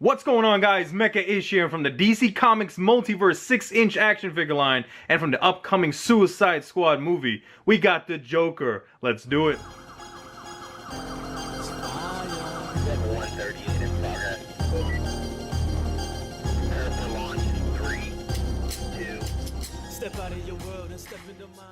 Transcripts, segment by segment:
What's going on, guys? Mecha Ish here from the DC Comics Multiverse 6-inch action figure line and from the upcoming Suicide Squad movie. We got the Joker. Let's do it.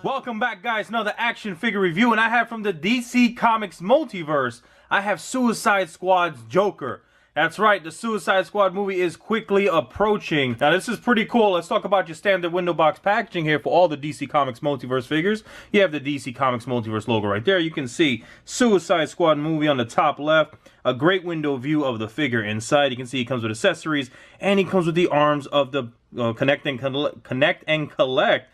Welcome back, guys. Another action figure review, and I have from the DC Comics Multiverse, I have Suicide Squad's Joker. That's right, the Suicide Squad movie is quickly approaching. Now, this is pretty cool. Let's talk about your standard window box packaging here for all the DC Comics Multiverse figures. You have the DC Comics Multiverse logo right there. You can see Suicide Squad movie on the top left. A great window view of the figure inside. You can see he comes with accessories, and he comes with the arms of the Connect and Collect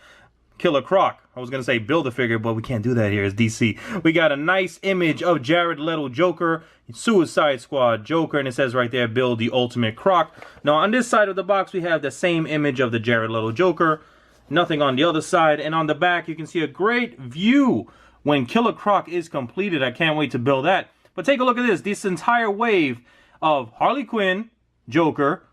Killer Croc. I was going to say build a figure, but we can't do that here as DC. We got a nice image of Jared Leto Joker, Suicide Squad Joker, and it says right there, build the ultimate Croc. Now on this side of the box, we have the same image of the Jared Leto Joker. Nothing on the other side. And on the back, you can see a great view when Killer Croc is completed. I can't wait to build that. But take a look at this. This entire wave of Harley Quinn, Joker,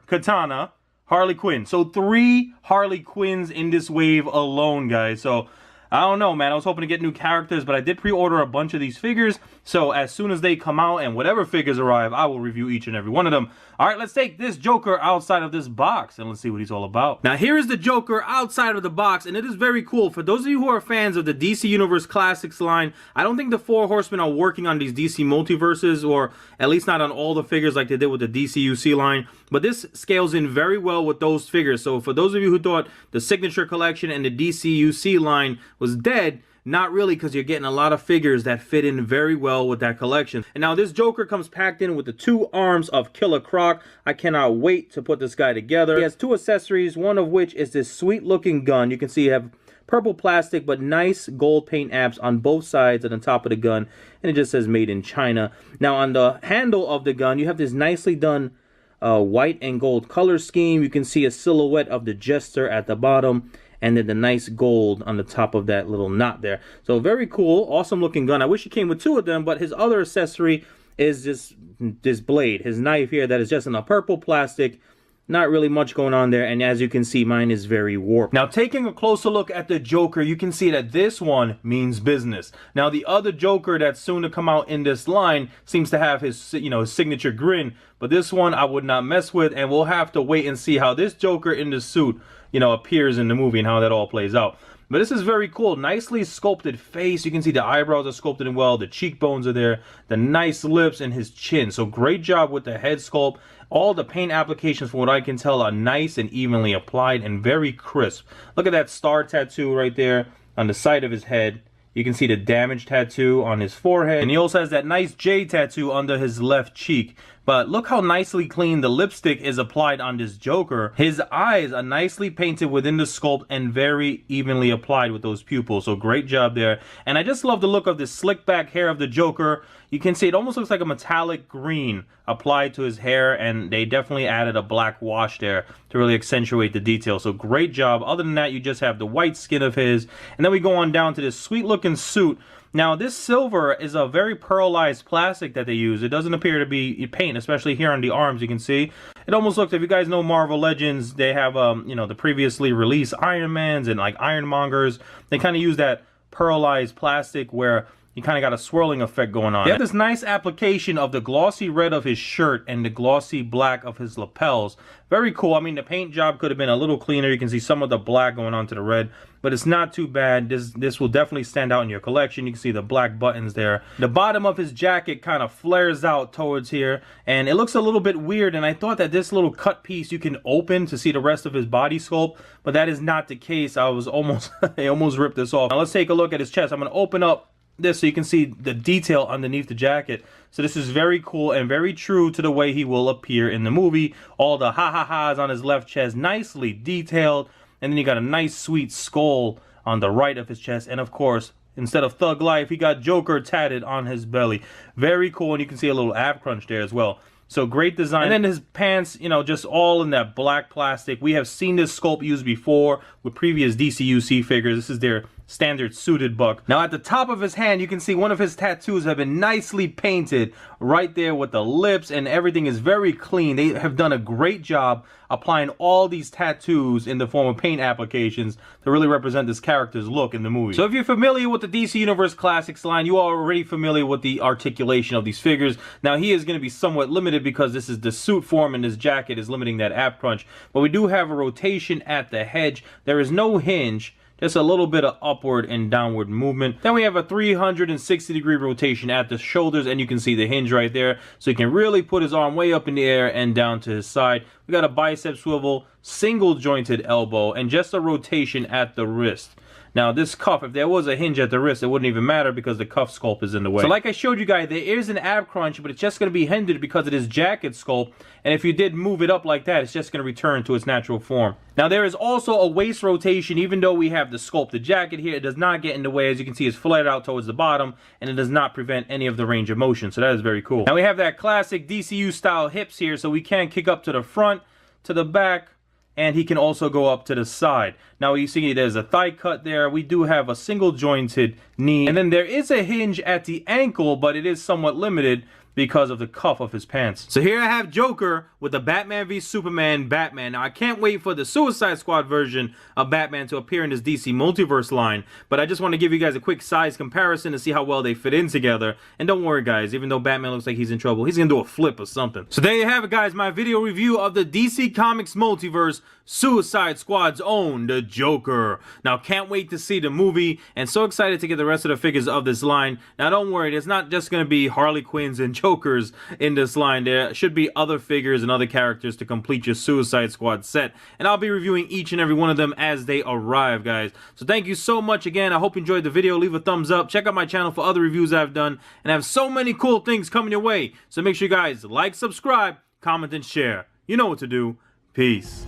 Katana, Harley Quinn. So 3 Harley Quinns in this wave alone, guys. So I don't know, man. I was hoping to get new characters, but I did pre-order a bunch of these figures. So as soon as they come out and whatever figures arrive, I will review each and every one of them. All right, let's take this Joker outside of this box and let's see what he's all about. Now, here is the Joker outside of the box, and it is very cool. For those of you who are fans of the DC Universe Classics line, I don't think the 4 Horsemen are working on these DC multiverses, or at least not on all the figures like they did with the DCUC line. But this scales in very well with those figures. So for those of you who thought the Signature Collection and the DCUC line was dead, not really, because you're getting a lot of figures that fit in very well with that collection. And now this Joker comes packed in with the 2 arms of Killer Croc. I cannot wait to put this guy together. He has 2 accessories, one of which is this sweet looking gun. You can see you have purple plastic but nice gold paint apps on both sides and on top of the gun. And it just says made in China. Now on the handle of the gun, you have this nicely done white and gold color scheme. You can see a silhouette of the Jester at the bottom, and then the nice gold on the top of that little knot there. So very cool, awesome looking gun. I wish he came with 2 of them, but his other accessory is this blade, his knife here that is just in a purple plastic. Not really much going on there, and as you can see, mine is very warped. Now, taking a closer look at the Joker, you can see that this one means business. Now, the other Joker that's soon to come out in this line seems to have his, his signature grin, but this one I would not mess with, and we'll have to wait and see how this Joker in the suit, appears in the movie and how that all plays out. But this is very cool. Nicely sculpted face. You can see the eyebrows are sculpted in well. The cheekbones are there. The nice lips and his chin. So great job with the head sculpt. All the paint applications, from what I can tell, are nice and evenly applied and very crisp. Look at that star tattoo right there on the side of his head. You can see the damage tattoo on his forehead. And he also has that nice J tattoo under his left cheek. But look how nicely clean the lipstick is applied on this Joker. His eyes are nicely painted within the sculpt and very evenly applied with those pupils. So great job there. And I just love the look of the slick back hair of the Joker. You can see it almost looks like a metallic green applied to his hair, and they definitely added a black wash there to really accentuate the detail. So great job. Other than that, you just have the white skin of his. And then we go on down to this sweet looking suit. Now, this silver is a very pearlized plastic that they use. It doesn't appear to be paint, especially here on the arms, you can see. It almost looks, if you guys know Marvel Legends, they have, the previously released Iron Mans and like Ironmongers. They kind of use that pearlized plastic where you kind of got a swirling effect going on. They have this nice application of the glossy red of his shirt and the glossy black of his lapels. Very cool. I mean, the paint job could have been a little cleaner. You can see some of the black going on to the red, but it's not too bad. This will definitely stand out in your collection. You can see the black buttons there. The bottom of his jacket kind of flares out towards here, and it looks a little bit weird, and I thought that this little cut piece you can open to see the rest of his body sculpt, but that is not the case. I almost ripped this off. Now let's take a look at his chest. I'm going to open up this so you can see the detail underneath the jacket. So this is very cool and very true to the way he will appear in the movie. All the ha-ha-has on his left chest, nicely detailed. And then you got a nice sweet skull on the right of his chest. And of course, instead of Thug Life, he got Joker tatted on his belly. Very cool, and you can see a little ab crunch there as well. So great design. And then his pants, just all in that black plastic. We have seen this sculpt used before with previous DCUC figures. This is their standard suited Buck. Now at the top of his hand, you can see one of his tattoos have been nicely painted right there with the lips, and everything is very clean. They have done a great job applying all these tattoos in the form of paint applications to really represent this character's look in the movie. So if you're familiar with the DC Universe Classics line, you are already familiar with the articulation of these figures. Now he is going to be somewhat limited because this is the suit form and his jacket is limiting that ab crunch, but we do have a rotation at the hedge. There is no hinge, just a little bit of upward and downward movement. Then we have a 360-degree rotation at the shoulders, and you can see the hinge right there. So he can really put his arm way up in the air and down to his side. We got a bicep swivel, single jointed elbow, and just a rotation at the wrist. Now this cuff, if there was a hinge at the wrist, it wouldn't even matter because the cuff sculpt is in the way. So like I showed you guys, there is an ab crunch, but it's just going to be hindered because of this jacket sculpt. And if you did move it up like that, it's just going to return to its natural form. Now there is also a waist rotation. Even though we have the sculpted jacket here, it does not get in the way. As you can see, it's flared out towards the bottom, and it does not prevent any of the range of motion. So that is very cool. Now we have that classic DCU style hips here, so we can kick up to the front, to the back, and he can also go up to the side. Now you see there's a thigh cut there. We do have a single jointed knee. And then there is a hinge at the ankle, but it is somewhat limited because of the cuff of his pants. So here I have Joker with the Batman v Superman Batman. Now I can't wait for the Suicide Squad version of Batman to appear in this DC Multiverse line, but I just want to give you guys a quick size comparison to see how well they fit in together. And don't worry guys, even though Batman looks like he's in trouble, he's gonna do a flip or something. So there you have it guys, my video review of the DC Comics Multiverse Suicide Squad's own the Joker. Now can't wait to see the movie, and so excited to get the rest of the figures of this line. Now don't worry, there's not just gonna be Harley Quinns and Jokers in this line. There should be other figures and other characters to complete your Suicide Squad set, and I'll be reviewing each and every one of them as they arrive guys. So thank you so much again. I hope you enjoyed the video. Leave a thumbs up, check out my channel for other reviews I've done, and I have so many cool things coming your way. So make sure you guys like, subscribe, comment, and share. You know what to do. Peace.